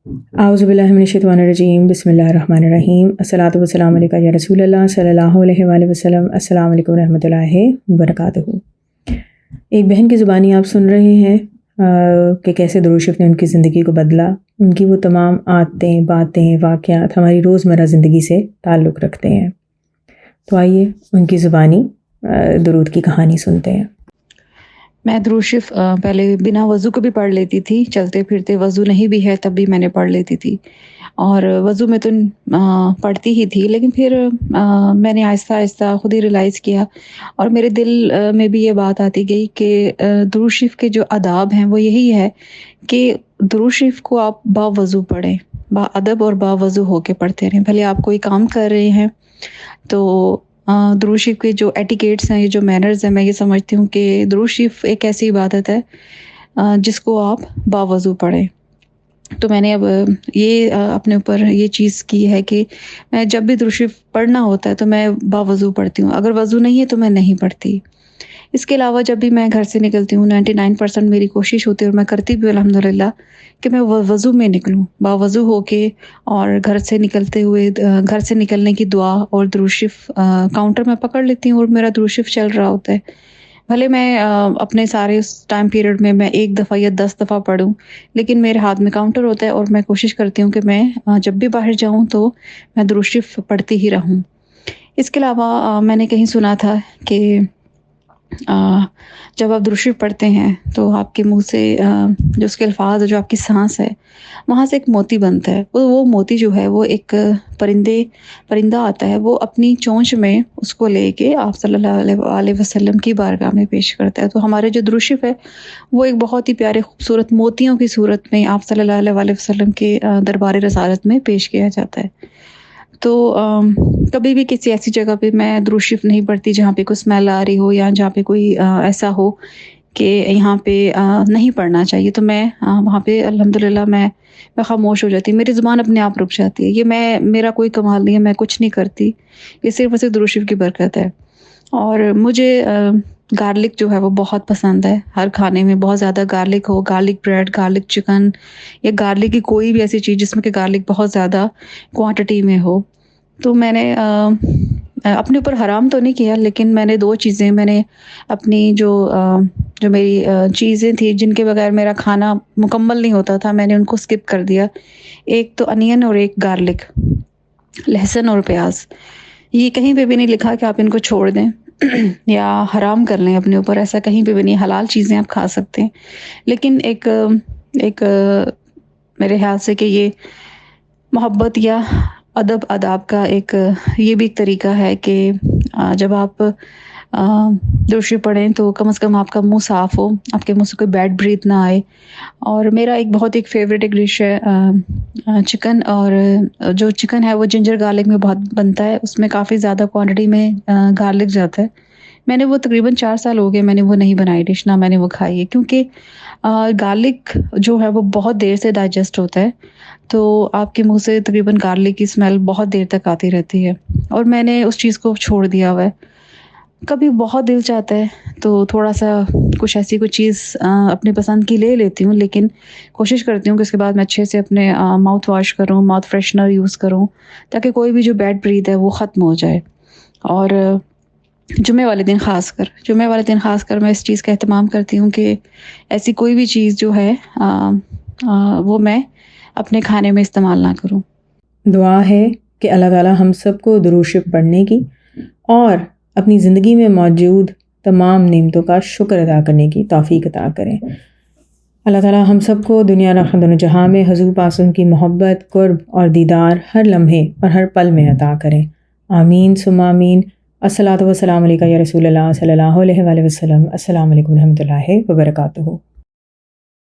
اعوذ باللہ من الشیطان الرجیم، بسم اللہ الرحمن الرحیم، الصلاۃ والسلام علیکہ یا رسول اللہ صلی اللہ علیہ وآلہ وسلم۔ السلام علیکم ورحمۃ اللہ وبرکاتہ۔ ایک بہن کی زبانی آپ سن رہے ہیں کہ کیسے درود شریف نے ان کی زندگی کو بدلا۔ ان کی وہ تمام عادتیں، باتیں، واقعات ہماری روزمرہ زندگی سے تعلق رکھتے ہیں۔ تو آئیے ان کی زبانی درود کی کہانی سنتے ہیں۔ میں درود شریف پہلے بنا وضو کو بھی پڑھ لیتی تھی، چلتے پھرتے وضو نہیں بھی ہے تب بھی میں نے پڑھ لیتی تھی، اور وضو میں تو پڑھتی ہی تھی، لیکن پھر میں نے آہستہ آہستہ خود ہی ریلائز کیا، اور میرے دل میں بھی یہ بات آتی گئی کہ درود شریف کے جو آداب ہیں وہ یہی ہے کہ درود شریف کو آپ باوضو پڑھیں، با ادب اور باوضو ہو کے پڑھتے رہیں۔ بھلے آپ کوئی کام کر رہے ہیں تو درود شریف کے جو ایٹیکیٹس ہیں، یہ جو مینرز ہیں، میں یہ سمجھتی ہوں کہ درود شریف ایک ایسی عبادت ہے جس کو آپ باوضو پڑھیں۔ تو میں نے اب یہ اپنے اوپر یہ چیز کی ہے کہ میں جب بھی درود شریف پڑھنا ہوتا ہے تو میں باوضو پڑھتی ہوں، اگر وضو نہیں ہے تو میں نہیں پڑھتی۔ اس کے علاوہ جب بھی میں گھر سے نکلتی ہوں، 99% میری کوشش ہوتی ہے، اور میں کرتی بھی الحمدللہ، کہ میں وضو میں نکلوں، باوضو ہو کے، اور گھر سے نکلتے ہوئے گھر سے نکلنے کی دعا اور درود شریف کاؤنٹر میں پکڑ لیتی ہوں، اور میرا درود شریف چل رہا ہوتا ہے۔ بھلے میں اپنے سارے ٹائم پیریڈ میں ایک دفعہ یا 10 دفعہ پڑھوں، لیکن میرے ہاتھ میں کاؤنٹر ہوتا ہے، اور میں کوشش کرتی ہوں کہ میں جب بھی باہر جاؤں تو میں درود شریف پڑھتی ہی رہوں۔ اس کے علاوہ میں نے کہیں سنا تھا کہ جب آپ درود شریف پڑھتے ہیں تو آپ کے منہ سے جو اس کے الفاظ، جو آپ کی سانس ہے، وہاں سے ایک موتی بنتا ہے۔ وہ موتی جو ہے وہ ایک پرندہ آتا ہے، وہ اپنی چونچ میں اس کو لے کے آپ صلی اللہ علیہ وسلم کی بارگاہ میں پیش کرتا ہے۔ تو ہمارے جو درود شریف ہے وہ ایک بہت ہی پیارے خوبصورت موتیوں کی صورت میں آپ صلی اللہ علیہ وسلم کے دربار رسالت میں پیش کیا جاتا ہے۔ تو کبھی بھی کسی ایسی جگہ پہ میں درود شریف نہیں پڑھتی جہاں پہ کوئی اسمیل آ رہی ہو، یا جہاں پہ کوئی ایسا ہو کہ یہاں پہ نہیں پڑھنا چاہیے، تو میں وہاں پہ الحمدللہ میں خاموش ہو جاتی، میری زبان اپنے آپ رک جاتی ہے۔ یہ میرا کوئی کمال نہیں ہے، میں کچھ نہیں کرتی، یہ صرف اور صرف درود شریف کی برکت ہے۔ اور مجھے گارلک جو ہے وہ بہت پسند ہے، ہر کھانے میں بہت زیادہ گارلک ہو، گارلک بریڈ، گارلک چکن، یا گارلک کی کوئی بھی ایسی چیز جس میں کہ گارلک بہت زیادہ کوانٹٹی میں ہو۔ تو میں نے اپنے اوپر حرام تو نہیں کیا، لیکن میں نے 2 چیزیں، میں نے اپنی جو میری چیزیں تھیں جن کے بغیر میرا کھانا مکمل نہیں ہوتا تھا، میں نے ان کو سکپ کر دیا۔ ایک تو انین اور ایک گارلک، لہسن اور پیاز۔ یہ کہیں پہ بھی نہیں لکھا کہ آپ ان کو چھوڑ دیں یا حرام کر لیں اپنے اوپر، ایسا کہیں پہ بھی نہیں۔ حلال چیزیں آپ کھا سکتے ہیں، لیکن ایک میرے خیال سے کہ یہ محبت یا ادب آداب کا ایک یہ بھی ایک طریقہ ہے کہ جب آپ درود شریف پڑھیں تو کم از کم آپ کا منہ صاف ہو، آپ کے منہ سے کوئی بیڈ بریتھ نہ آئے۔ اور میرا ایک فیوریٹ ایک ڈش ہے چکن، اور جو چکن ہے وہ جنجر گارلک میں بہت بنتا ہے، اس میں کافی زیادہ کوانٹٹی میں گارلک جاتا ہے۔ میں نے وہ تقریباً 4 سال ہو گئے میں نے وہ نہیں بنائی ڈش، نہ میں نے وہ کھائی ہے، کیونکہ گارلک جو ہے وہ بہت دیر سے ڈائجسٹ ہوتا ہے، تو آپ کے منہ سے تقریباً گارلک کی اسمیل بہت دیر تک آتی رہتی ہے، اور میں نے اس چیز کو چھوڑ دیا ہوا ہے۔ کبھی بہت دل چاہتا ہے تو تھوڑا سا کچھ ایسی کوئی چیز اپنی پسند کی لے لیتی ہوں، لیکن کوشش کرتی ہوں کہ اس کے بعد میں اچھے سے اپنے ماؤتھ واش کروں، ماؤتھ فریشنر یوز کروں، تاکہ کوئی بھی جو بیڈ بریتھ ہے وہ ختم ہو جائے۔ اور جمعہ والے دن خاص کر میں اس چیز کا اہتمام کرتی ہوں کہ ایسی کوئی بھی چیز جو ہے وہ میں اپنے کھانے میں استعمال نہ کروں۔ دعا ہے کہ اللہ تعالیٰ ہم سب کو درود شریف پڑھنے کی اور اپنی زندگی میں موجود تمام نعمتوں کا شکر ادا کرنے کی توفیق عطا کریں۔ اللہ تعالیٰ ہم سب کو دنیا اور آخرت دونوں جہاں میں حضور پاک کی محبت، قرب اور دیدار ہر لمحے اور ہر پل میں عطا کریں۔ آمین ثم آمین۔ الصلاۃ والسلام علیکہ یا رسول اللہ صلی اللہ علیہ وآلہ وسلم۔ السلام علیکم ورحمۃ اللہ وبرکاتہ۔